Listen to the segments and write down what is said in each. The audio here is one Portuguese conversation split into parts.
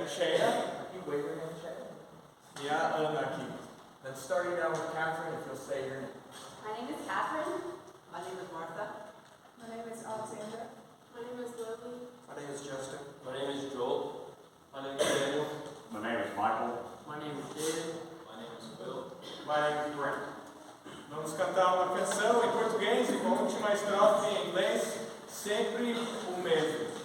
hand, Shayna. You wave your hand, Shayna. Yeah, aqui. Then starting now with Catherine, if you'll say your name. My name is Catherine. My name is Martha. My name is Alexandra. My name is Lily. My name is Justin. My name is Joel. My name is Daniel. My name is Michael. My name is David. My name is Will. My name is Brent. Vamos cantar uma canção em português e com a última estrofe em inglês, sempre o mesmo.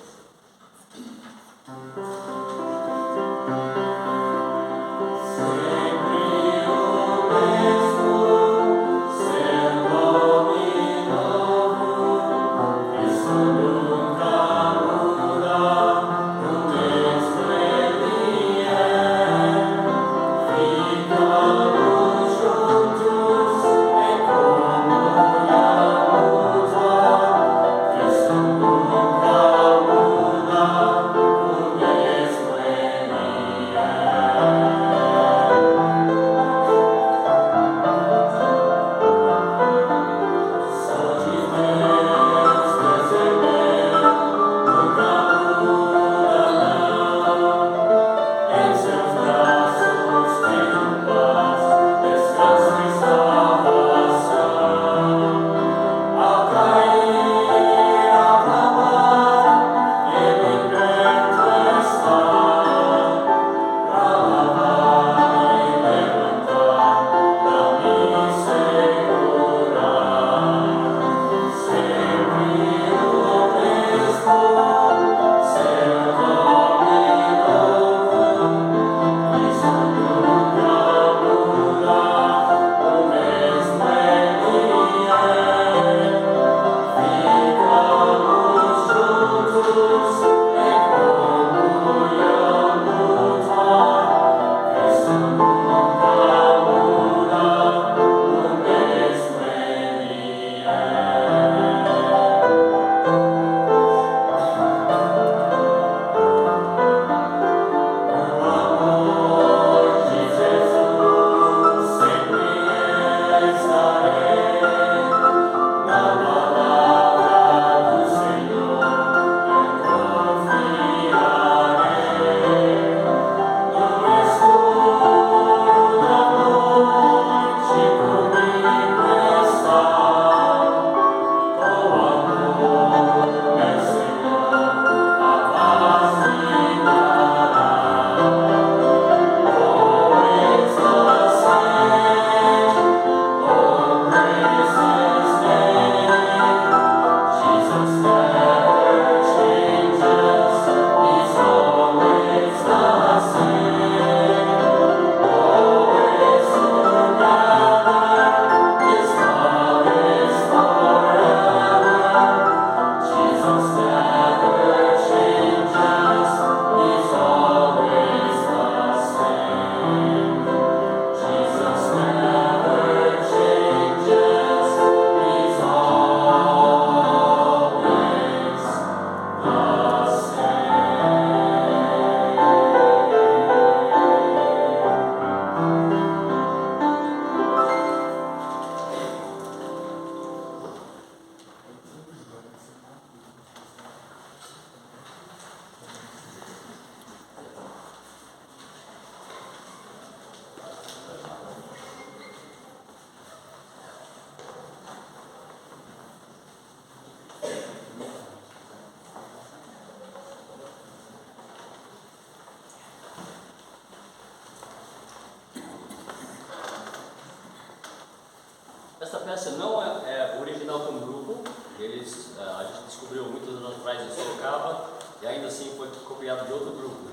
Essa peça não é original para um grupo, a gente descobriu muitos anos atrás em Sorocaba e ainda assim foi copiado de outro grupo.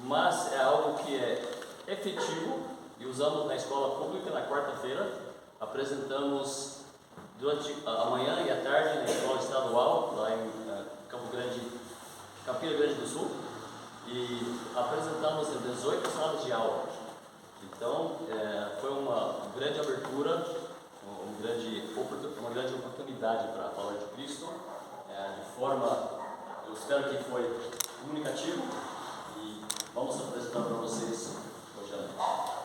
Mas é algo que é efetivo e usamos na escola pública na quarta-feira. Apresentamos durante a manhã e a tarde na escola estadual, lá em Campina Grande do Sul, e apresentamos em 18 salas de aula. Então, foi uma grande abertura, uma grande oportunidade para falar de Cristo, de forma, eu espero que foi comunicativo, e vamos apresentar para vocês hoje à noite.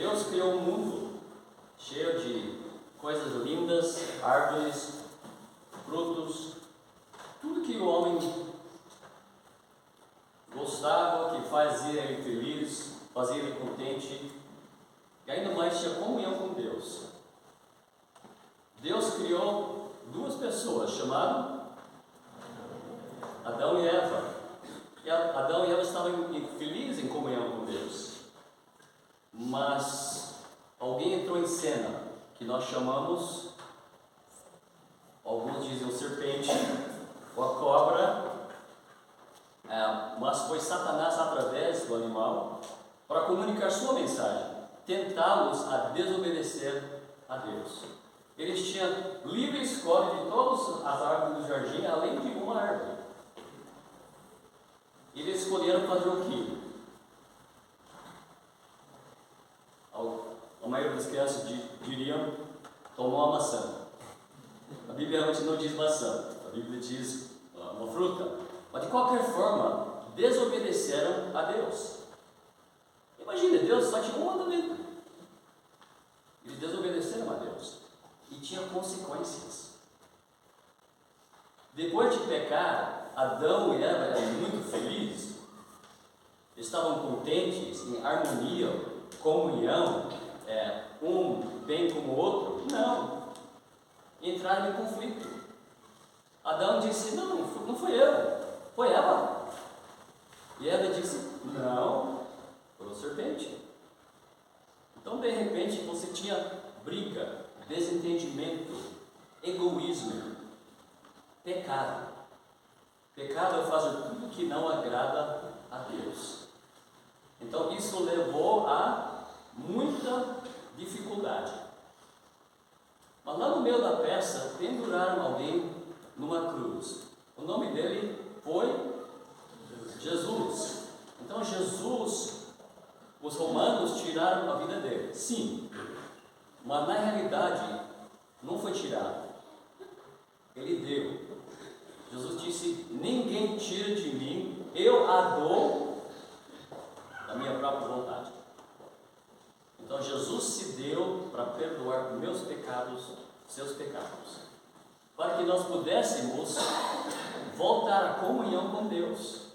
Deus criou um mundo cheio de coisas lindas, árvores, frutos, tudo que o homem gostava, que fazia ele feliz, fazia ele contente, e ainda mais tinha comunhão com Deus. Deus criou duas pessoas, chamadas Adão e Eva. E Adão e Eva estavam felizes em comunhão com Deus. Mas alguém entrou em cena, que nós chamamos, alguns dizem o serpente, ou a cobra, mas foi Satanás através do animal para comunicar sua mensagem, tentá-los a desobedecer a Deus. Eles tinham livre escolha de todas as árvores do jardim, além de uma árvore. Eles escolheram fazer o quê? A maioria das crianças diriam tomar uma maçã. A Bíblia realmente não diz maçã, a Bíblia diz uma fruta. Mas de qualquer forma, desobedeceram a Deus. Imagina, Deus só tinha um mandamento. Eles desobedeceram a Deus. E tinha consequências. Depois de pecar, Adão e Eva eram muito felizes. Estavam contentes, em harmonia, comunhão, um bem com o outro. Não. Entraram em conflito. Adão disse, não fui eu, foi Eva. E Eva disse, não, foi o serpente. Então, de repente, você tinha briga, desentendimento, egoísmo, pecado. Pecado é fazer tudo que não agrada a Deus. Então, isso levou a muita dificuldade. Mas lá no meio da peça, penduraram alguém numa cruz. O nome dele foi Jesus. Então, Jesus, os romanos tiraram a vida dele. Sim, mas na realidade, não foi tirado. Ele deu. Jesus disse, ninguém tira de mim, eu a dou da minha própria vontade. Então Jesus se deu para perdoar meus pecados, seus pecados, para que nós pudéssemos voltar à comunhão com Deus,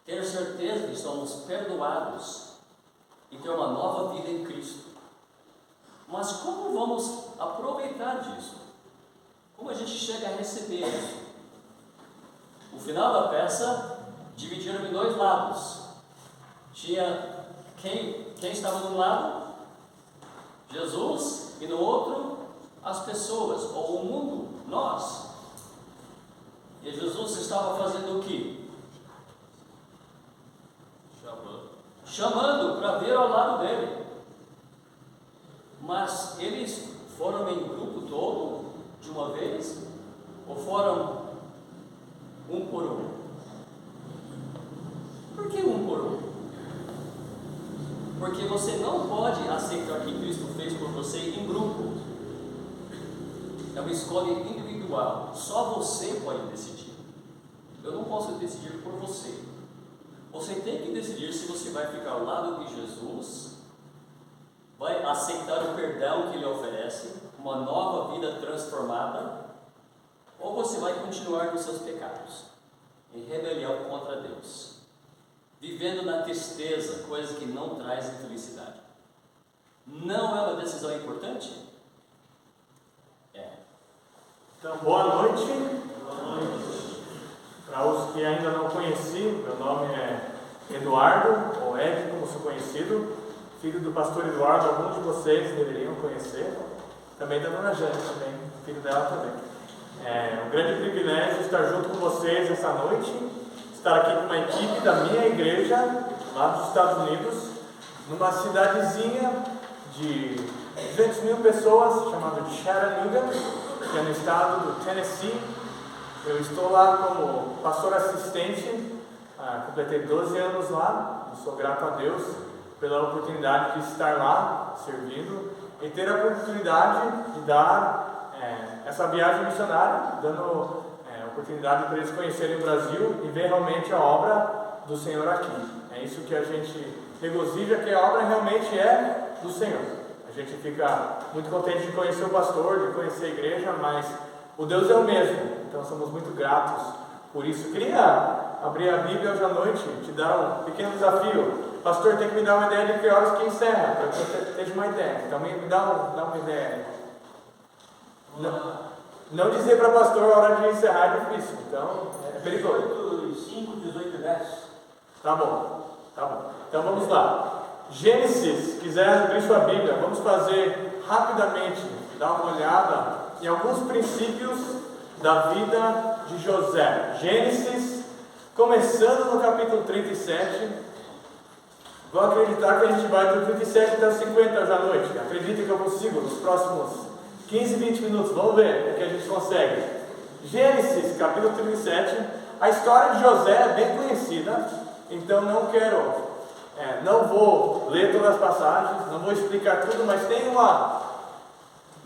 ter certeza que somos perdoados e ter uma nova vida em Cristo. Mas como vamos aproveitar disso? Como a gente chega a receber isso? O final da peça dividiram em dois lados. Tinha quem estava de um lado? Jesus, e no outro, as pessoas, ou o mundo, nós. E Jesus estava fazendo o quê? Chamando para vir ao lado dele. Mas eles foram em grupo todo, de uma vez, ou foram um por um? Por que um por um? Porque você não pode aceitar o que Cristo fez por você em grupo. É uma escolha individual. Só você pode decidir. Eu não posso decidir por você. Você tem que decidir se você vai ficar ao lado de Jesus, vai aceitar o perdão que Ele oferece, uma nova vida transformada, ou você vai continuar com seus pecados, em rebelião contra Deus, vivendo na tristeza, coisa que não traz felicidade. Não é uma decisão importante? É. Então, boa noite. Boa noite. Para os que ainda não conheci, meu nome é Eduardo, ou Ed, como sou conhecido, filho do pastor Eduardo, alguns de vocês deveriam conhecer, também da dona Jane, também, filho dela também. É um grande privilégio estar junto com vocês essa noite, estar aqui com uma equipe da minha igreja, lá dos Estados Unidos, numa cidadezinha de 200 mil pessoas, chamada Chattanooga, que é no estado do Tennessee. Eu estou lá como pastor assistente, completei 12 anos lá, e sou grato a Deus pela oportunidade de estar lá, servindo, e ter a oportunidade de dar essa viagem missionária, dando oportunidade para eles conhecerem o Brasil e ver realmente a obra do Senhor aqui. É isso que a gente regozija, que a obra realmente é do Senhor. A gente fica muito contente de conhecer o pastor, de conhecer a igreja, mas o Deus é o mesmo, então somos muito gratos por isso. Queria abrir a Bíblia hoje à noite, te dar um pequeno desafio. Pastor, tem que me dar uma ideia de que horas que encerra, para que você tenha uma ideia. Então me dá uma ideia. Não dizer para pastor a hora de encerrar é difícil, então é perigoso. 5, 18 e 10. Tá bom. Então vamos lá. Gênesis, quiser abrir sua Bíblia, vamos fazer rapidamente, dar uma olhada em alguns princípios da vida de José. Gênesis, começando no capítulo 37. Vou acreditar que a gente vai do 37 até os 50 hoje à noite. Acredito que eu consigo nos próximos 15, 20 minutos. Vamos ver o que a gente consegue. Gênesis, capítulo 37. A história de José é bem conhecida, então não vou ler todas as passagens, não vou explicar tudo, mas tem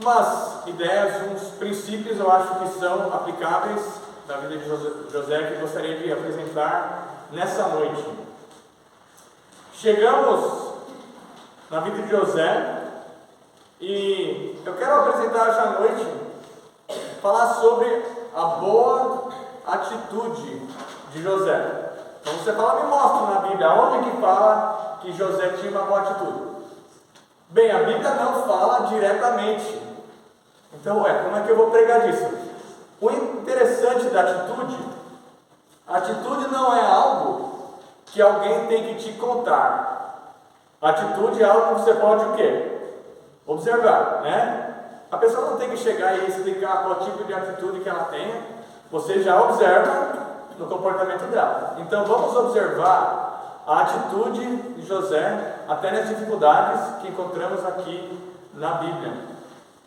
umas ideias, uns princípios eu acho que são aplicáveis da vida de José que eu gostaria de apresentar nessa noite. Chegamos na vida de José e eu quero apresentar essa noite, falar sobre a boa atitude de José. Então você fala, me mostra na Bíblia, onde que fala que José tinha uma boa atitude? Bem, a Bíblia não fala diretamente. Então, como é que eu vou pregar disso? O interessante da atitude, a atitude não é algo que alguém tem que te contar. A atitude é algo que você pode o quê? Observar, né? A pessoa não tem que chegar e explicar qual tipo de atitude que ela tenha. Você já observa no comportamento dela. Então vamos observar a atitude de José até nas dificuldades que encontramos aqui na Bíblia.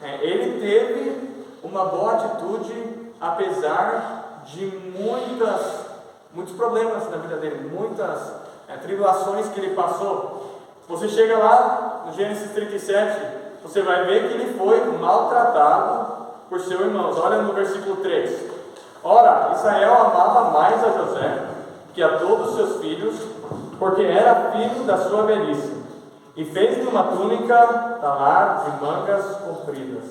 Ele teve uma boa atitude apesar de muitos problemas na vida dele, muitas tribulações que ele passou. Você chega lá no Gênesis 37, você vai ver que ele foi maltratado por seus irmãos. Olha no versículo 3. Ora, Israel amava mais a José que a todos os seus filhos, porque era filho da sua velhice, e fez-lhe uma túnica talar de mangas compridas.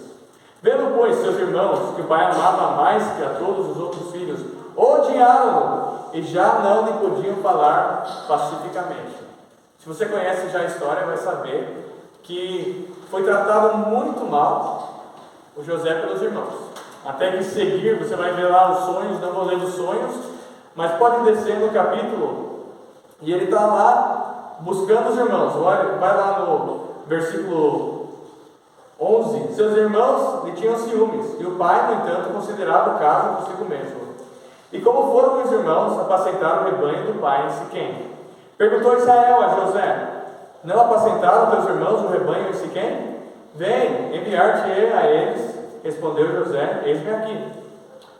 Vendo, pois, seus irmãos que o pai amava mais que a todos os outros filhos, odiaram-no e já não lhe podiam falar pacificamente. Se você conhece já a história, vai saber que foi tratado muito mal o José pelos irmãos. Até que seguir, você vai ver lá os sonhos, não vou ler os sonhos, mas pode descer no capítulo, e ele está lá buscando os irmãos. Olha, vai lá no versículo 11. Seus irmãos lhe tinham ciúmes, e o pai, no entanto, considerava o caso consigo mesmo. E como foram os irmãos apacentar o rebanho do pai em Siquém? Perguntou Israel a José: não apacentaram teus irmãos o rebanho em Siquém? Vem, enviar-te-ei a eles. Respondeu José: eis-me aqui.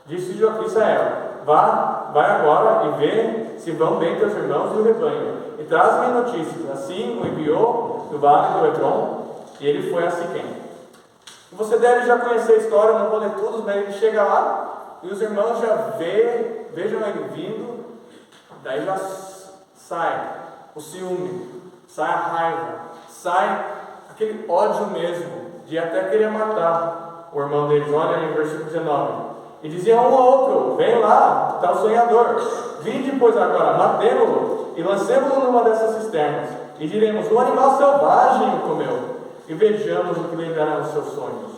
Disse Israel: vai agora e vê se vão bem teus irmãos e o rebanho, e traz-me notícias. Assim o enviou do vale do Hebron, e ele foi a Siquém. Você deve já conhecer a história, não vou ler tudo, mas ele chega lá, e os irmãos já vejam ele vindo, daí já sai o ciúme, sai a raiva, sai aquele ódio mesmo, de até querer matar o irmão deles. Olha aí no versículo 19. E dizia um ao outro: vem lá, está o sonhador. Vinde, pois, agora, matemo-lo e lancemo-lo numa dessas cisternas. E diremos: um animal selvagem o comeu. E vejamos o que lembrarão os seus sonhos.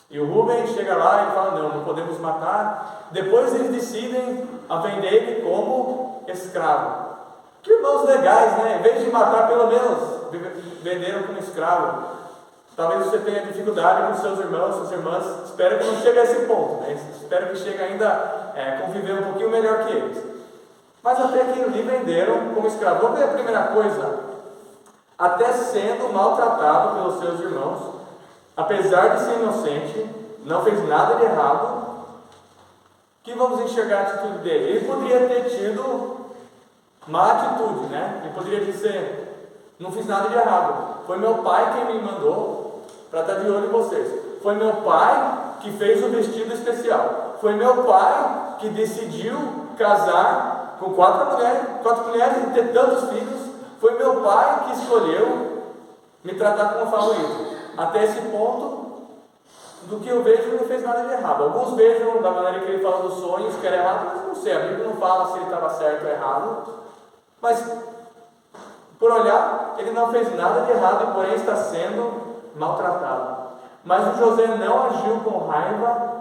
E o Rubem chega lá e fala: não podemos matar. Depois eles decidem a vender ele como escravo. Que irmãos legais, né? Em vez de matar, pelo menos venderam como escravo. Talvez você tenha dificuldade com seus irmãos, suas irmãs. Espero que não chegue a esse ponto, né? Espero que chegue ainda a conviver um pouquinho melhor que eles. Mas até que lhe venderam como escravo. Vamos ver a primeira coisa. Até sendo maltratado pelos seus irmãos, apesar de ser inocente, não fez nada de errado. Que vamos enxergar a atitude dele? Ele poderia ter tido má atitude, né? Ele poderia dizer: não fiz nada de errado, foi meu pai quem me mandou para estar de olho em vocês. Foi meu pai que fez o vestido especial. Foi meu pai que decidiu casar com quatro mulheres e ter tantos filhos. Foi meu pai que escolheu me tratar como favorito. Até esse ponto, do que eu vejo, ele não fez nada de errado. Alguns vejam da maneira que ele fala dos sonhos que era errado, mas não sei, a Bíblia não fala se ele estava certo ou errado. Mas, por olhar, ele não fez nada de errado e porém está sendo maltratado. Mas o José não agiu com raiva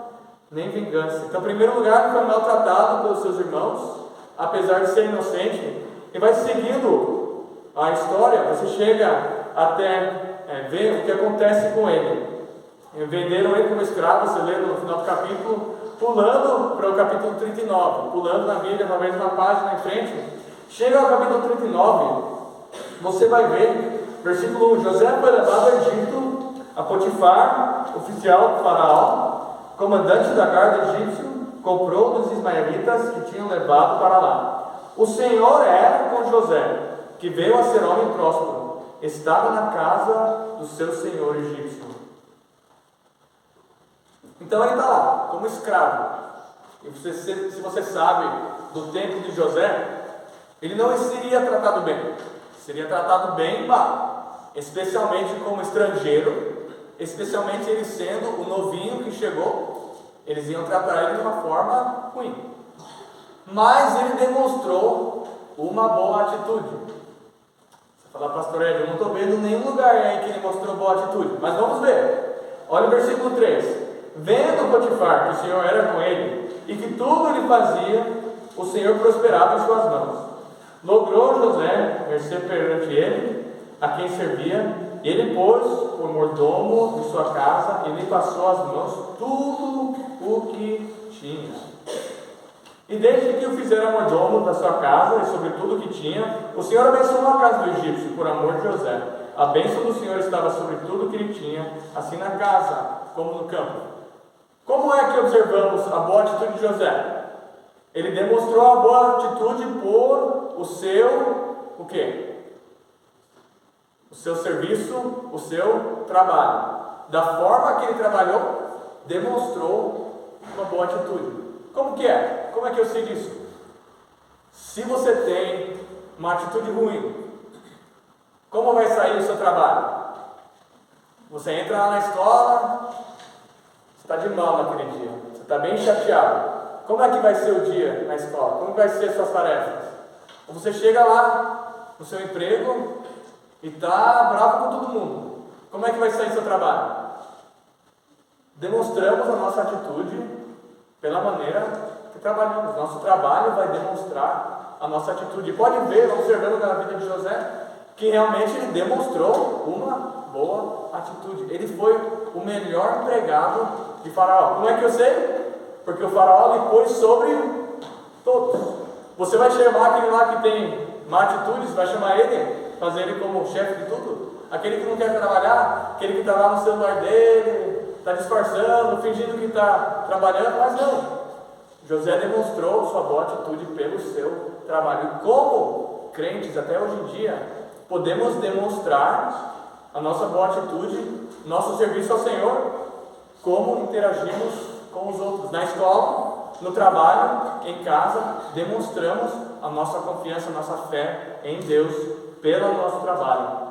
nem vingança. Então, em primeiro lugar, ele foi maltratado pelos seus irmãos, apesar de ser inocente. E vai seguindo a história, você chega até ver o que acontece com ele. Venderam ele como escravo, você lê no final do capítulo, pulando para o capítulo 39, pulando na Bíblia, talvez uma página em frente. Chega ao capítulo 39, você vai ver, versículo 1: José foi levado ao Egito, a Potifar, oficial do faraó, comandante da guarda egípcio, comprou dos ismaelitas que tinham levado para lá. O Senhor era com José, que veio a ser homem próspero, estava na casa do seu senhor egípcio. Então ele está lá, como escravo. E se você sabe do tempo de José, ele não seria tratado bem. Seria tratado bem, especialmente como estrangeiro, especialmente ele sendo o novinho que chegou, eles iam tratar ele de uma forma ruim. Mas ele demonstrou uma boa atitude. Você fala, pastor Ed, eu não estou vendo nenhum lugar aí que ele mostrou boa atitude, mas vamos ver. Olha o versículo 3. Vendo Potifar que o Senhor era com ele e que tudo ele fazia, o Senhor prosperava em suas mãos. Logrou José mercê perante ele, a quem servia, e ele pôs por mordomo de sua casa e lhe passou às mãos tudo o que tinha. E desde que o fizeram mordomo da sua casa e sobre tudo o que tinha, o Senhor abençoou a casa do egípcio por amor de José. A bênção do Senhor estava sobre tudo o que ele tinha, assim na casa como no campo. Como é que observamos a boa atitude de José? Ele demonstrou a boa atitude por o seu, o quê? O seu serviço, o seu trabalho. Da forma que ele trabalhou, demonstrou uma boa atitude. Como que é? Como é que eu sei disso? Se você tem uma atitude ruim, como vai sair o seu trabalho? Você entra lá na escola, você está de mal naquele dia, você está bem chateado. Como é que vai ser o dia na escola? Como vai ser as suas tarefas? Ou você chega lá no seu emprego e está bravo com todo mundo. Como é que vai sair o seu trabalho? Demonstramos a nossa atitude pela maneira que trabalhamos. Nosso trabalho vai demonstrar a nossa atitude. E pode ver, observando na vida de José, que realmente ele demonstrou uma boa atitude. Ele foi o melhor empregado de Faraó. Como é que eu sei? Porque o Faraó lhe pôs sobre todos. Você vai chamar aquele lá que tem má atitude, você vai chamar ele, fazer ele como chefe de tudo? Aquele que não quer trabalhar, aquele que está lá no celular dele, está disfarçando, fingindo que está trabalhando, mas não. José demonstrou sua boa atitude pelo seu trabalho. E como crentes, até hoje em dia, podemos demonstrar a nossa boa atitude, nosso serviço ao Senhor, como interagimos com os outros. Na escola, no trabalho, em casa, demonstramos a nossa confiança, a nossa fé em Deus pelo nosso trabalho.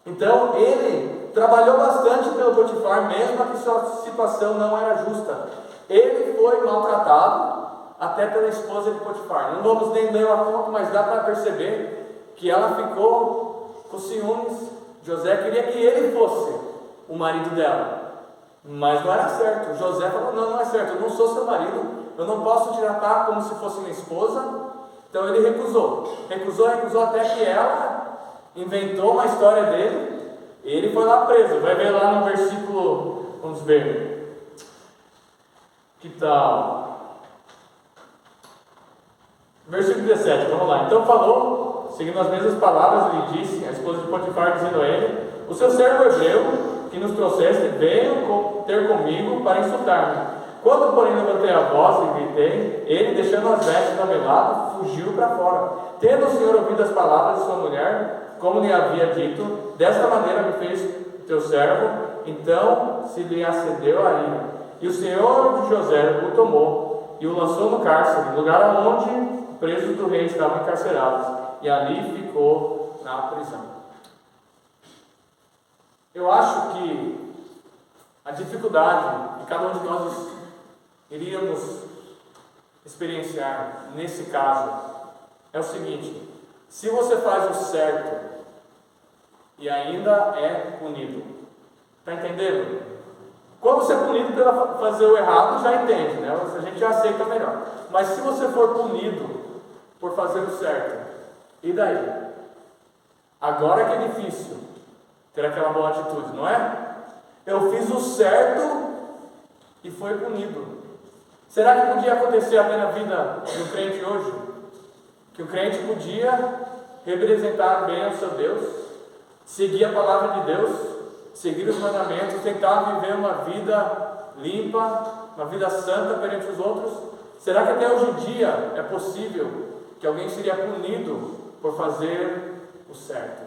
Então, ele trabalhou bastante pelo Potifar, mesmo que sua situação não era justa. Ele foi maltratado até pela esposa de Potifar. Não vamos nem ler o assunto, mas dá para perceber que ela ficou com ciúmes. José queria que ele fosse o marido dela, mas não era certo. José falou, não é certo, eu não sou seu marido, eu não posso te tratar como se fosse minha esposa. Então ele recusou até que ela inventou uma história dele. Ele foi lá preso. Vai ver lá no versículo, vamos ver, que tal? Versículo 17, vamos lá. Então falou, seguindo as mesmas palavras, ele disse, a esposa de Potifar, dizendo a ele: o seu servo hebreu que nos trouxeste veio ter comigo para insultar-me. Quando, porém, levantei a voz e gritei, ele, deixando as vestes ao meu lado, fugiu para fora. Tendo o Senhor ouvido as palavras de sua mulher, como lhe havia dito, desta maneira me fez teu servo, então se lhe acendeu a ira. E o Senhor de José o tomou e o lançou no cárcere, lugar onde presos do rei estavam encarcerados, e ali ficou na prisão. Eu acho que a dificuldade que cada um de nós iríamos experienciar nesse caso é o seguinte: se você faz o certo e ainda é punido, está entendendo? Quando você é punido pela fazer o errado, já entende, né? A gente já aceita melhor. Mas se você for punido por fazer o certo, e daí? Agora que é difícil ter aquela boa atitude, não é? Eu fiz o certo e foi punido. Será que podia acontecer até na vida do crente hoje? Que o crente podia representar bem o seu Deus, seguir a palavra de Deus, seguir os mandamentos, tentar viver uma vida limpa, uma vida santa perante os outros? Será que até hoje em dia é possível que alguém seria punido por fazer o certo?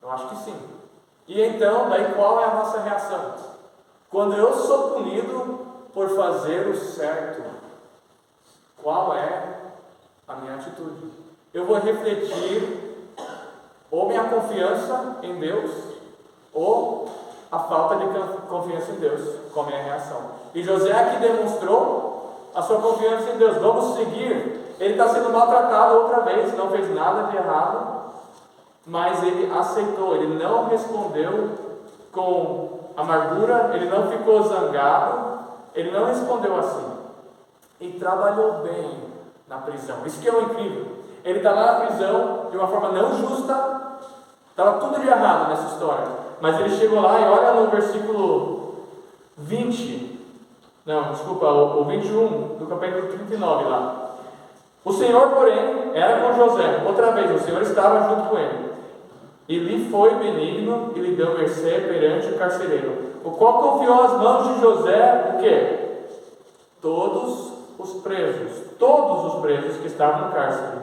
Eu acho que sim. E então, daí qual é a nossa reação? Quando eu sou punido por fazer o certo, qual é a minha atitude? Eu vou refletir ou minha confiança em Deus, ou a falta de confiança em Deus, como é a reação. E José aqui demonstrou a sua confiança em Deus. Vamos seguir. Ele está sendo maltratado outra vez, não fez nada de errado, mas ele aceitou, ele não respondeu com amargura, ele não ficou zangado, ele não respondeu assim, e trabalhou bem na prisão. Isso que é o incrível. Ele está lá na prisão de uma forma não justa, estava tudo de errado nessa história, mas ele chegou lá e olha no versículo 21 do capítulo 39 lá. O Senhor, porém, era com José. Outra vez, o Senhor estava junto com ele. E lhe foi benigno e lhe deu mercê perante o carcereiro, o qual confiou às mãos de José o quê? Todos os presos que estavam no cárcere.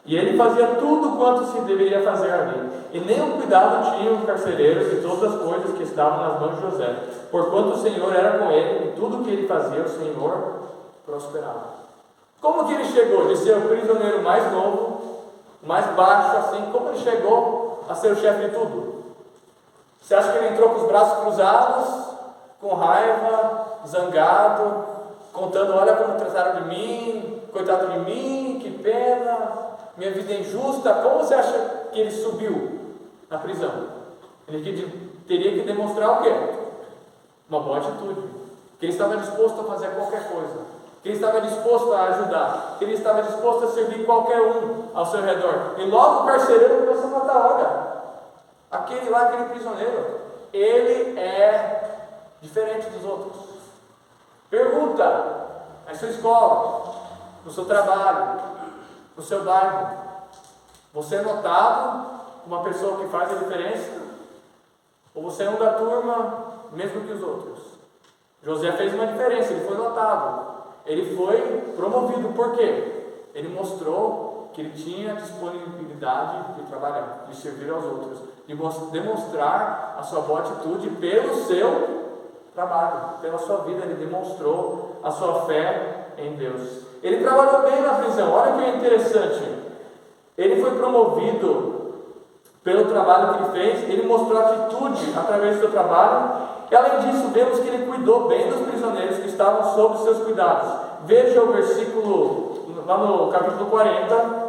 E ele fazia tudo quanto se deveria fazer ali. E nenhum cuidado tinha o carcereiro de todas as coisas que estavam nas mãos de José, porquanto o Senhor era com ele, e tudo o que ele fazia, o Senhor prosperava. Como que ele chegou de ser o prisioneiro mais novo, mais baixo assim? Como ele chegou a ser o chefe de tudo? Você acha que ele entrou com os braços cruzados, com raiva, zangado, contando: olha como trataram de mim, coitado de mim, que pena, minha vida é injusta? Como você acha que ele subiu na prisão? Ele teria que demonstrar o quê? Uma boa atitude, que ele estava disposto a fazer qualquer coisa, que ele estava disposto a ajudar, que ele estava disposto a servir qualquer um ao seu redor. E logo o carcereiro começou a notar: olha, aquele prisioneiro, ele é diferente dos outros. Pergunta na sua escola, no seu trabalho, no seu bairro: você é notado como uma pessoa que faz a diferença? Ou você é um da turma, mesmo que os outros? José fez uma diferença, ele foi notado. Ele foi promovido. Por quê? Ele mostrou que ele tinha disponibilidade de trabalhar, de servir aos outros, de demonstrar a sua boa atitude pelo seu trabalho, pela sua vida. Ele demonstrou a sua fé em Deus. Ele trabalhou bem na prisão. Olha que interessante. Ele foi promovido pelo trabalho que ele fez. Ele mostrou atitude através do seu trabalho. E além disso, vemos que ele cuidou bem dos prisioneiros que estavam sob seus cuidados. Veja o versículo, lá no capítulo 40,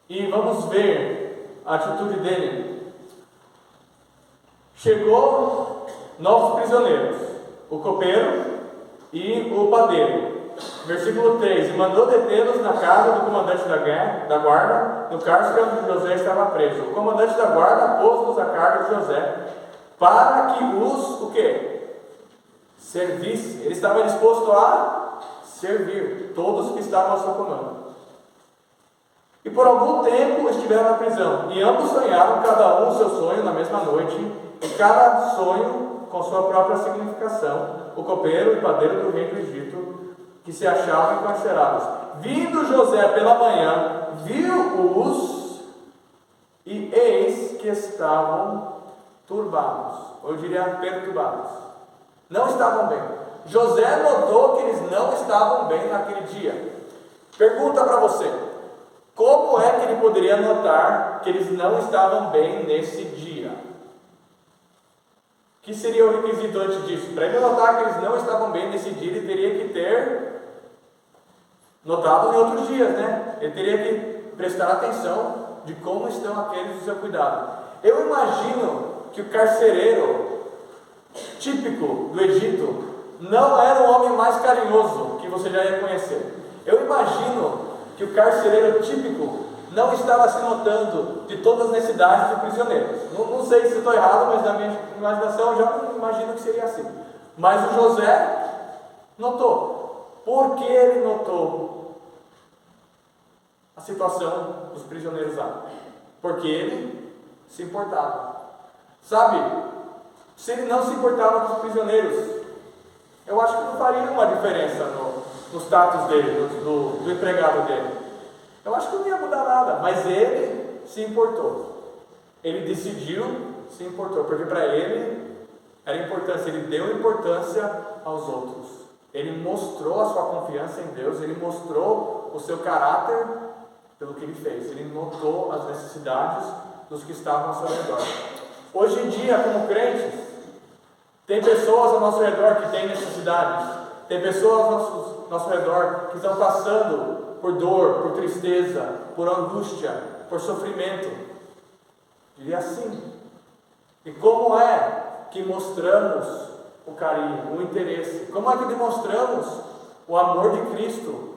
e vamos ver a atitude dele. Chegou novos prisioneiros, o copeiro e o padeiro. Versículo 3: e mandou detê-los na casa do comandante da guarda, no cárcere onde José estava preso. O comandante da guarda pôs-los a cargo de José, para que os, o quê? Servisse. Ele estava disposto a servir todos que estavam ao seu comando. E por algum tempo estiveram na prisão, e ambos sonharam, cada um o seu sonho na mesma noite, e cada sonho com sua própria significação. O copeiro e padeiro do rei do Egito, que se achavam encarcerados. Vindo José pela manhã, viu-os, e eis que estavam turbados, ou eu diria perturbados. Não estavam bem. José notou que eles não estavam bem naquele dia. Pergunta para você: como é que ele poderia notar que eles não estavam bem nesse dia? que seria o requisito antes disso? Para ele notar que eles não estavam bem nesse dia, ele teria que ter notado em outros dias, né? Ele teria que prestar atenção de como estão aqueles do seu cuidado. Eu imagino que o carcereiro típico do Egito não era o homem mais carinhoso que você já ia conhecer. Eu imagino que o carcereiro típico não estava se notando de todas as necessidades de prisioneiros. Não sei se estou errado, mas na minha imaginação eu já imagino que seria assim. Mas o José notou. Por que ele notou a situação dos prisioneiros lá? Porque ele se importava. Sabe, se ele não se importava com os prisioneiros, eu acho que não faria uma diferença no status dele, do empregado dele. Eu acho que não ia mudar nada, mas ele se importou. Ele decidiu, se importou, porque para ele era importância, ele deu importância aos outros. Ele mostrou a sua confiança em Deus, ele mostrou o seu caráter pelo que ele fez. Ele notou as necessidades dos que estavam ao seu redor. Hoje em dia, como crentes, tem pessoas ao nosso redor que têm necessidades. Tem pessoas ao nosso redor que estão passando por dor, por tristeza, por angústia, por sofrimento. Diria assim. E como é que mostramos o carinho, o interesse? Como é que demonstramos o amor de Cristo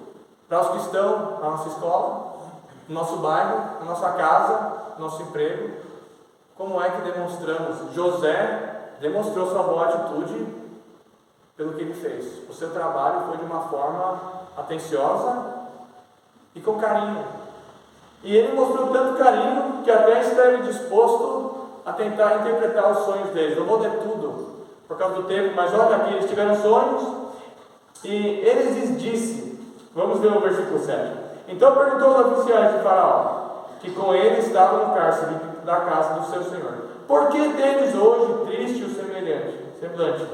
para os que estão na nossa escola, no nosso bairro, na nossa casa, no nosso emprego? Como é que demonstramos? José demonstrou sua boa atitude pelo que ele fez. O seu trabalho foi de uma forma atenciosa e com carinho. E ele mostrou tanto carinho que até esteve disposto a tentar interpretar os sonhos deles. Eu vou ler tudo por causa do tempo, mas olha aqui, eles tiveram sonhos e eles lhes disse, vamos ver o versículo 7. Então perguntou aos oficiais de Faraó, que com ele estavam no cárcere da casa do seu senhor: por que tendes hoje triste o semblante?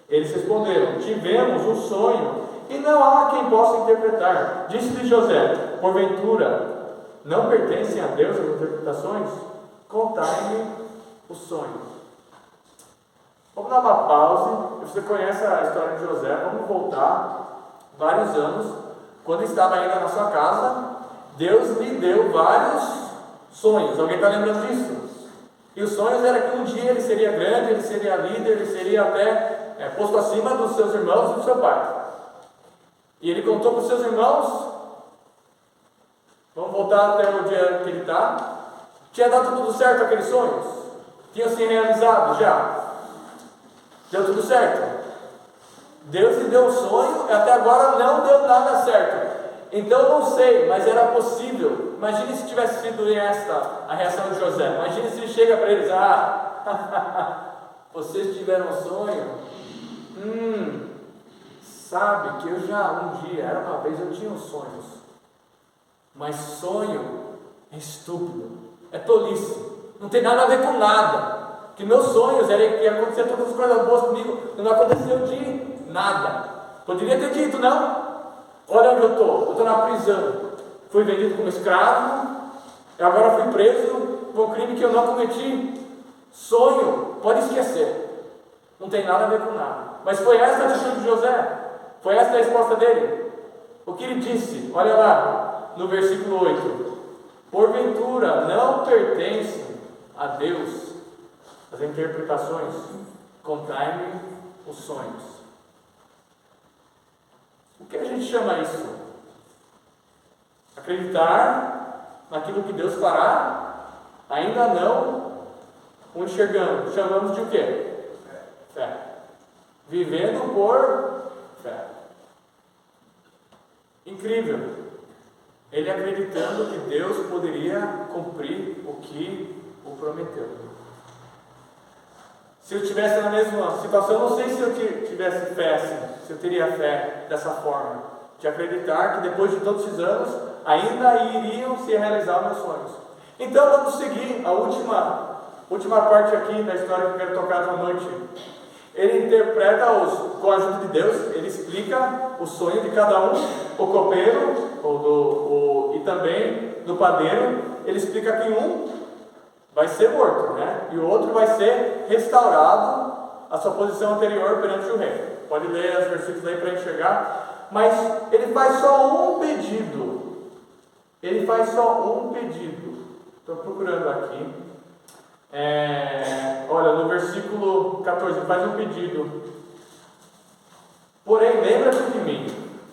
Eles responderam: tivemos um sonho e não há quem possa interpretar. Disse-lhe José: porventura não pertencem a Deus as interpretações? Contai-me o sonho. Vamos dar uma pausa. Você conhece a história de José. Vamos voltar vários anos. Quando estava ainda na sua casa, Deus lhe deu vários sonhos. Alguém está lembrando disso? E os sonhos eram que um dia ele seria grande, ele seria líder, ele seria até posto acima dos seus irmãos e do seu pai. E ele contou para os seus irmãos. Vamos voltar até o dia que ele está. Tinha dado tudo certo aqueles sonhos? Tinham se realizado já? Deu tudo certo? Deus lhe deu um sonho e até agora não deu nada certo. Então não sei, mas era possível. Imagine se tivesse sido esta a reação de José. Imagine se ele chega para eles: vocês tiveram um sonho? Sabe que eu já um dia, era uma vez, eu tinha uns sonhos. Mas sonho é estúpido, é tolice, não tem nada a ver com nada. Que meus sonhos eram que ia acontecer todas as coisas boas comigo, não aconteceu de nada. Poderia ter dito: não, olha onde eu estou na prisão, fui vendido como escravo, e agora fui preso por um crime que eu não cometi. Sonho, pode esquecer, não tem nada a ver com nada. Mas foi essa a atitude de José, foi essa a resposta dele. O que ele disse, olha lá no versículo 8: porventura não pertencem a Deus as interpretações? Contai-me os sonhos. O que a gente chama isso? Acreditar naquilo que Deus fará? Ainda não o enxergando. Chamamos de o quê? Fé. Vivendo por fé. Incrível. Ele acreditando que Deus poderia cumprir o que o prometeu. Se eu estivesse na mesma situação, não sei se eu tivesse fé assim, se eu teria fé dessa forma, de acreditar que depois de todos esses anos ainda iriam se realizar meus sonhos. Então vamos seguir a última parte aqui da história que eu quero tocar essa noite. Ele interpreta com a ajuda de Deus, ele explica o sonho de cada um, o copeiro e também do padeiro. Ele explica que um vai ser morto, né? E o outro vai ser restaurado a sua posição anterior perante o rei. Pode ler os versículos aí para enxergar. Mas ele faz só um pedido. Ele faz só um pedido. Estou procurando aqui. Olha, no versículo 14, ele faz um pedido. Porém, lembra-te de mim,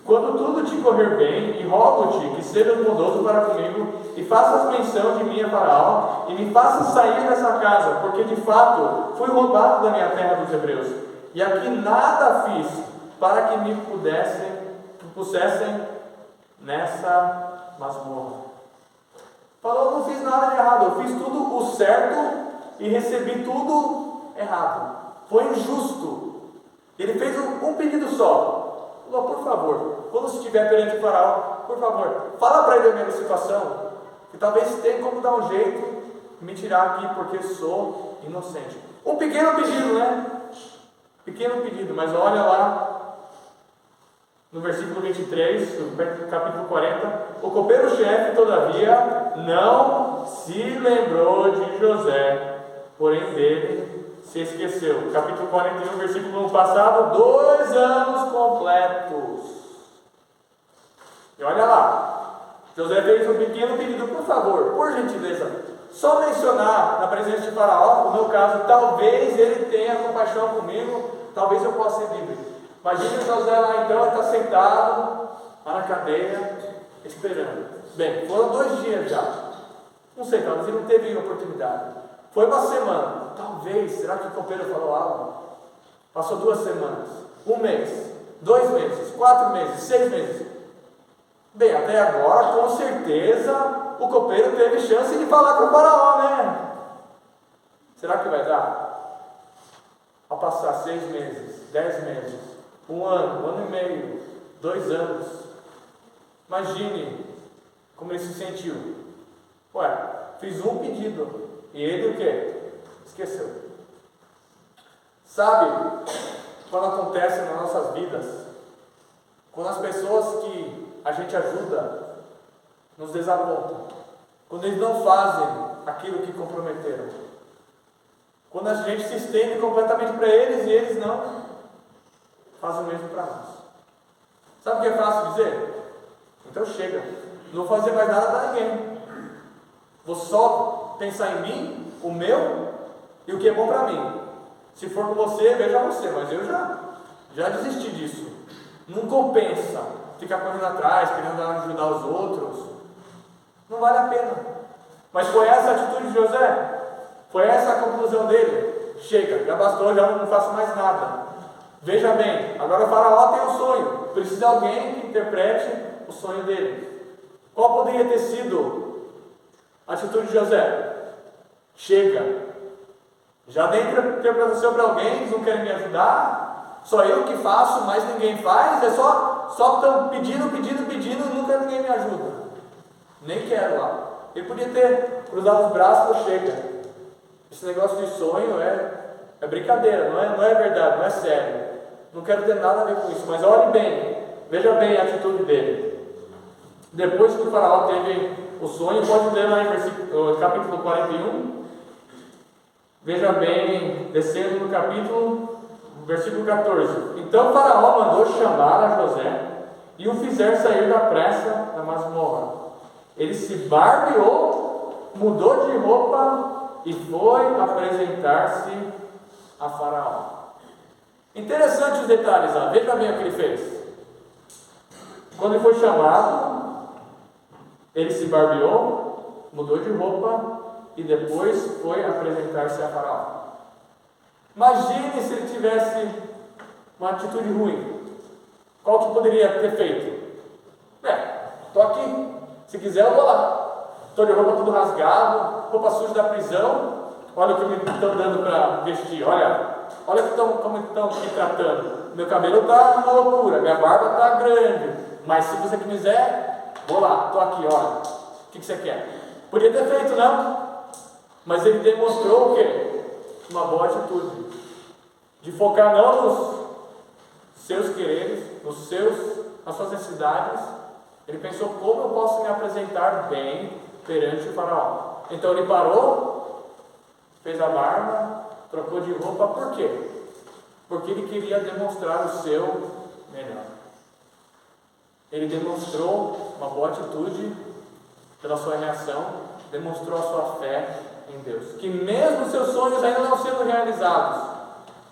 quando tudo te correr bem, e rogo-te que sejas bondoso para comigo, e faças menção de mim a Faraó, e me faças sair dessa casa, porque de fato fui roubado da minha terra dos hebreus, e aqui nada fiz para que me pusessem nessa masmorra. Falou, não fiz nada de errado, eu fiz tudo o certo e recebi tudo errado. Foi injusto. Ele fez um pedido só. Falou, por favor, quando estiver perante o Faraó, por favor, fala para ele a minha situação, que talvez tenha como dar um jeito de me tirar aqui, porque sou inocente. Um pequeno pedido, né? Pequeno pedido, mas olha lá, no versículo 23, do capítulo 40, o copeiro-chefe, todavia, não se lembrou de José, porém dele se esqueceu. Capítulo 41, versículo 1 passado, 2 anos completos. E olha lá, José fez um pequeno pedido, por favor, por gentileza, só mencionar na presença de Faraó, no meu caso, talvez ele tenha compaixão comigo, talvez eu possa ser livre. Imagine José lá então, ele está sentado lá na cadeia, esperando. Bem, foram 2 dias já. Não sei, talvez ele não teve oportunidade. Foi uma semana, talvez, será que o copeiro falou algo? Passou 2 semanas, 1 mês, 2 meses, 4 meses, 6 meses. Bem, até agora, com certeza, o copeiro teve chance de falar com o Faraó, né? Será que vai dar? Ao passar 6 meses, 10 meses, 1 ano, 1 ano e meio, 2 anos, imagine como ele se sentiu. Ué, fiz um pedido. E ele o quê? Esqueceu. Sabe, quando acontece nas nossas vidas, quando as pessoas que a gente ajuda nos desapontam, quando eles não fazem aquilo que comprometeram, quando a gente se estende completamente para eles e eles não fazem o mesmo para nós. Sabe o que é fácil dizer? Então chega, não vou fazer mais nada para ninguém, vou só pensar em mim, o meu e o que é bom para mim. Se for com você, veja você, mas eu já desisti disso. Não compensa ficar correndo atrás, querendo ajudar os outros. Não vale a pena. Mas foi essa a atitude de José? Foi essa a conclusão dele? Chega, já bastou, já não faço mais nada. Veja bem, agora o Faraó tem um sonho, precisa de alguém que interprete o sonho dele. Qual poderia ter sido a atitude de José? Chega, já dei interpretação para alguém, eles não querem me ajudar, só eu que faço, mas ninguém faz, é só estão pedindo e nunca ninguém me ajuda. Nem quero lá. Ele podia ter cruzado os braços e chega. Esse negócio de sonho é brincadeira, não é verdade, não é sério. Não quero ter nada a ver com isso, mas olhe bem, veja bem a atitude dele. Depois que o Faraó teve o sonho, pode ler lá em capítulo 41. Veja bem, descendo no capítulo, versículo 14. Então Faraó mandou chamar a José e o fizer sair da pressa da masmorra. Ele se barbeou, mudou de roupa e foi apresentar-se a Faraó. Interessante os detalhes lá, veja bem o que ele fez. Quando ele foi chamado, ele se barbeou, mudou de roupa e depois foi apresentar-se a Faraó. Imagine se ele tivesse uma atitude ruim. Qual que poderia ter feito? Estou aqui, se quiser eu vou lá. Estou de roupa tudo rasgado, roupa suja da prisão. Olha o que me estão dando para vestir, olha como estão me tratando. Meu cabelo está uma loucura, minha barba está grande. Mas se você quiser, vou lá, estou aqui, olha. O que você quer? Podia ter feito, não? Mas ele demonstrou o quê? Uma boa atitude. De focar não nos seus quereres, nas suas necessidades. Ele pensou como eu posso me apresentar bem perante o Faraó. Então ele parou, fez a barba, trocou de roupa. Por quê? porque ele queria demonstrar o seu melhor. Ele demonstrou uma boa atitude pela sua reação, demonstrou a sua fé em Deus. Que mesmo seus sonhos ainda não sendo realizados,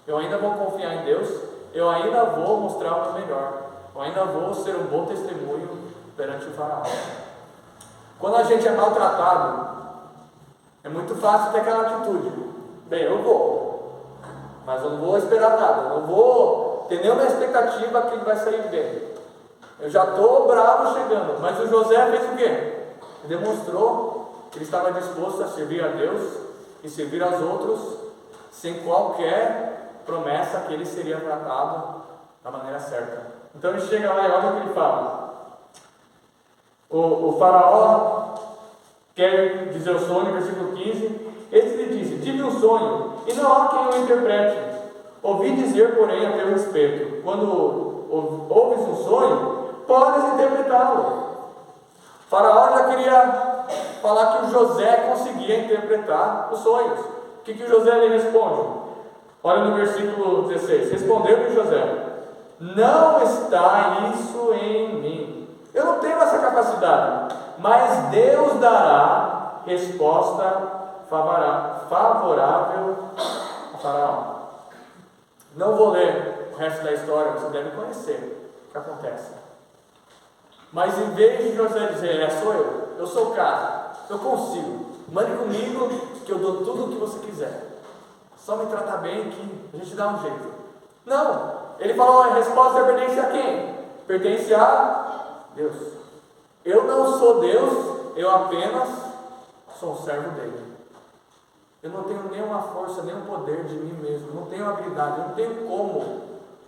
eu ainda vou confiar em Deus, eu ainda vou mostrar o meu melhor, eu ainda vou ser um bom testemunho perante o faraó. Quando a gente é maltratado, é muito fácil ter aquela atitude. Bem, eu vou, mas eu não vou esperar nada, eu não vou ter nenhuma expectativa que ele vai sair bem. Eu já estou bravo chegando, mas o José fez o quê? Ele demonstrou que ele estava disposto a servir a Deus e servir aos outros, sem qualquer promessa que ele seria tratado da maneira certa. Então ele chega lá e olha o que ele fala. O faraó quer dizer o sonho, versículo 15. Esse lhe disse: tive um sonho, e não há quem o interprete. Ouvi dizer, porém, a teu respeito, quando ouves um sonho, podes interpretá-lo. O faraó já queria falar que o José conseguia interpretar os sonhos. O que o José lhe responde? Olha no versículo 16. Respondeu-lhe José: não está isso em mim. Eu não tenho essa capacidade, mas Deus dará resposta favorável a faraó. Não vou ler o resto da história, você deve conhecer o que acontece. Mas em vez de José dizer: sou eu sou o cara, eu consigo, mande comigo que eu dou tudo o que você quiser, só me tratar bem que a gente dá um jeito. Não, ele falou: a resposta pertence a quem? Pertence a Deus. Eu não sou Deus, eu apenas sou um servo dele. Eu não tenho nenhuma força, nenhum poder de mim mesmo, não tenho habilidade, eu não tenho como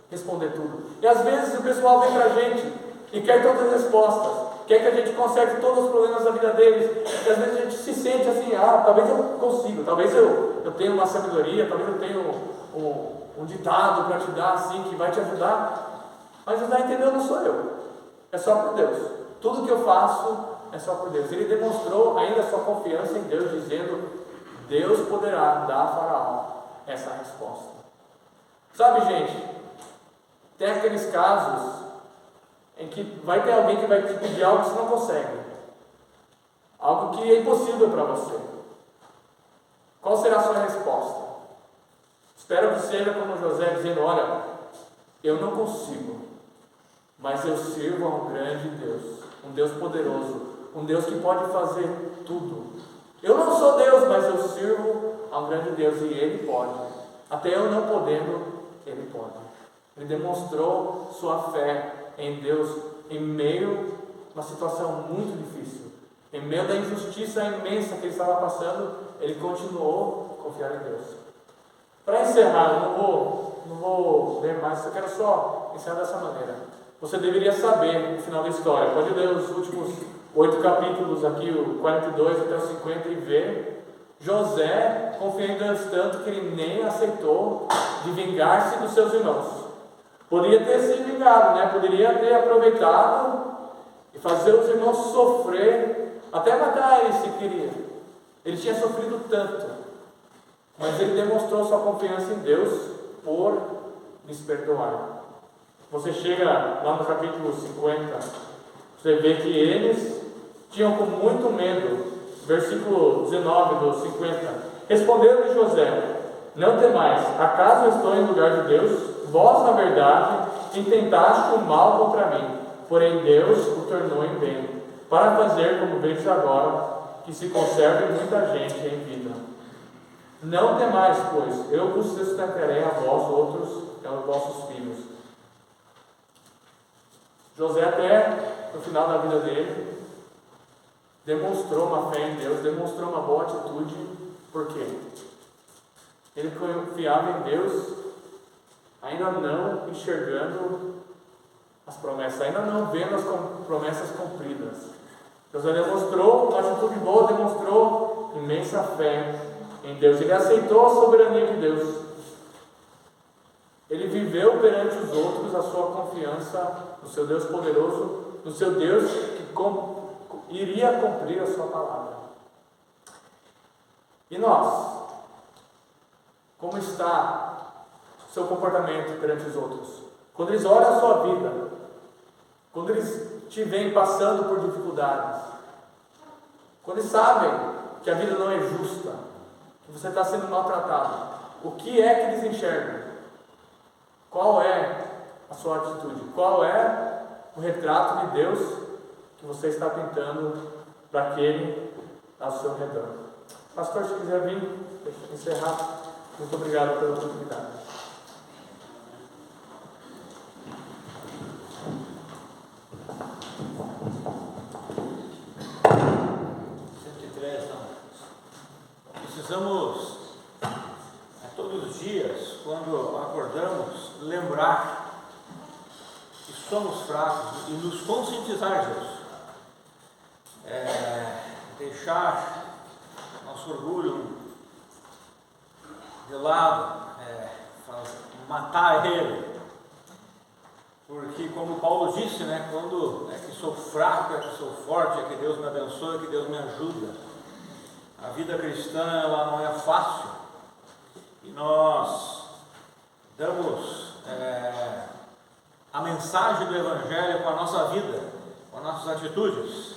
responder tudo. E às vezes o pessoal vem pra gente e quer todas as respostas, quer que a gente conserve todos os problemas da vida deles, e às vezes a gente se sente assim: talvez eu consiga, talvez eu tenha uma sabedoria, talvez eu tenha um ditado para te dar assim, que vai te ajudar. Mas você está entendendo, não sou eu, é só por Deus. Tudo que eu faço é só por Deus. Ele demonstrou ainda a sua confiança em Deus, dizendo: Deus poderá dar a Faraó essa resposta. Sabe, gente, tem aqueles casos em que vai ter alguém que vai te pedir algo que você não consegue, algo que é impossível para você. Qual será a sua resposta? Espero que seja como José, dizendo: olha, eu não consigo, mas eu sirvo a um grande Deus, um Deus poderoso, um Deus que pode fazer tudo. Eu não sou Deus, mas eu sirvo a um grande Deus, e Ele pode. Até eu não podendo, Ele pode. Ele demonstrou sua fé em Deus em meio a uma situação muito difícil, em meio da injustiça imensa que ele estava passando. Ele continuou a confiar em Deus. Para encerrar, eu não vou ler mais, eu quero só encerrar dessa maneira. Você deveria saber o final da história. Pode ler os últimos 8 capítulos aqui, o 42 até o 50, e ver José confiando em Deus tanto que ele nem aceitou de vingar-se dos seus irmãos. Poderia ter se vingado, né? Poderia ter aproveitado e fazer os irmãos sofrer, até matar ele se queria. Ele tinha sofrido tanto, mas ele demonstrou sua confiança em Deus por lhes perdoar. Você chega lá no capítulo 50, você vê que eles tinham com muito medo. Versículo 19 do 50. Respondeu-lhe José: não temais, acaso eu estou em lugar de Deus? Vós, na verdade, intentaste o mal contra mim, porém Deus o tornou em bem, para fazer, como vedes agora, que se conserve muita gente em vida. Não temais, pois, eu vos sustentarei a vós outros e aos vossos filhos. José, até no final da vida dele, demonstrou uma fé em Deus, demonstrou uma boa atitude. Por quê? Ele confiava em Deus, ainda não enxergando as promessas, ainda não vendo as promessas cumpridas. José demonstrou uma atitude boa, demonstrou imensa fé em Deus. Ele aceitou a soberania de Deus. Ele viveu perante os outros a sua confiança no seu Deus poderoso, no seu Deus que iria cumprir a sua palavra. E nós? Como está seu comportamento perante os outros, quando eles olham a sua vida, quando eles te veem passando por dificuldades, quando eles sabem que a vida não é justa, que você está sendo maltratado, o que é que eles enxergam? Qual é a sua atitude? Qual é o retrato de Deus que você está pintando para aquele ao seu redor? Pastor, se quiser vir, deixa eu encerrar. Muito obrigado pela oportunidade. Precisamos, todos os dias, quando acordamos, lembrar que somos fracos e nos conscientizar disso. Deixar nosso orgulho de lado, matar ele. Porque, como Paulo disse, quando é que sou fraco, é que sou forte, é que Deus me abençoa, é que Deus me ajuda. A vida cristã, ela não é fácil, e nós damos a mensagem do Evangelho com a nossa vida, com as nossas atitudes,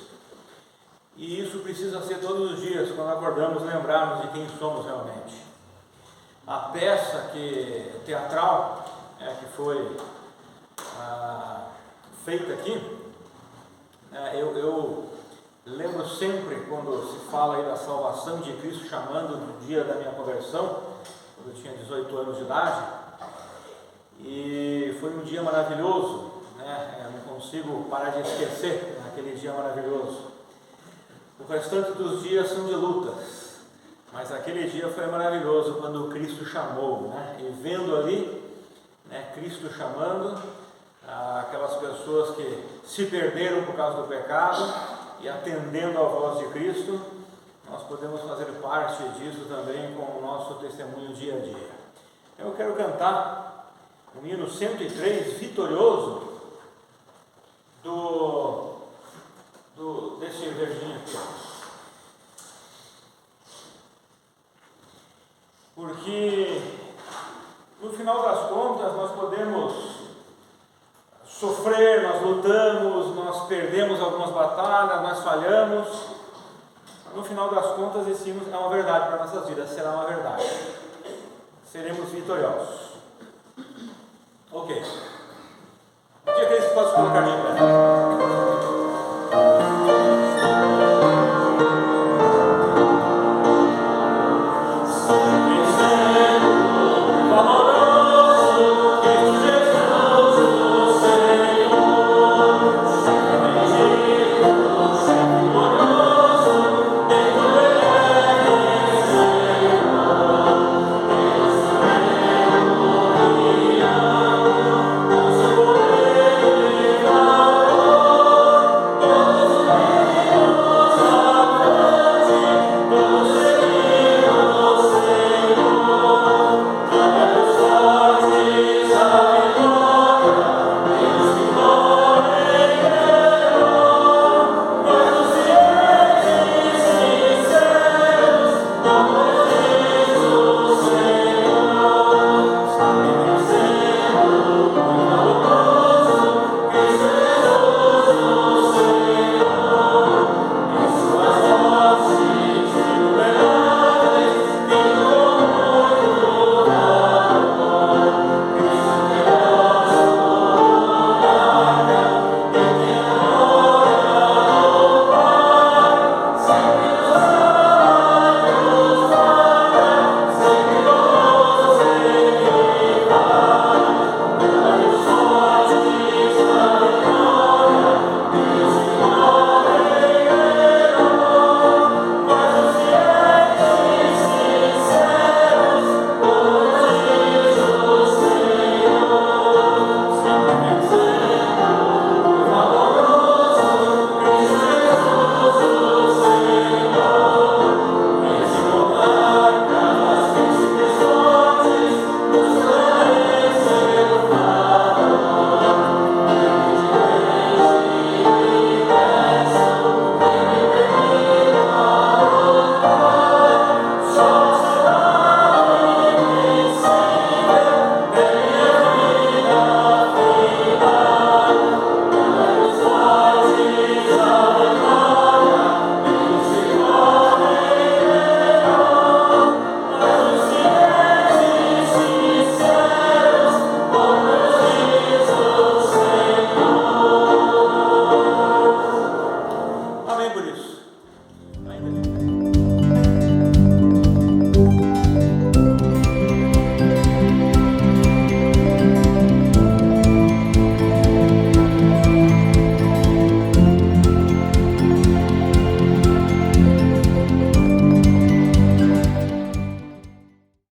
e isso precisa ser todos os dias, quando acordamos, lembrarmos de quem somos realmente. A peça teatral que foi feita aqui, eu lembro sempre quando se fala aí da salvação de Cristo, chamando do dia da minha conversão, quando eu tinha 18 anos de idade, e foi um dia maravilhoso, eu não consigo parar de esquecer aquele dia maravilhoso. O restante dos dias são de lutas, mas aquele dia foi maravilhoso quando Cristo chamou, e vendo ali, Cristo chamando aquelas pessoas que se perderam por causa do pecado, e atendendo à voz de Cristo, nós podemos fazer parte disso também com o nosso testemunho dia a dia. Eu quero cantar o hino 103, vitorioso, desse verdinho aqui. Porque, no final das contas, nós podemos sofrer, nós lutamos, nós perdemos algumas batalhas, nós falhamos. No final das contas, esse hino é uma verdade para nossas vidas, será uma verdade. Seremos vitoriosos. Ok.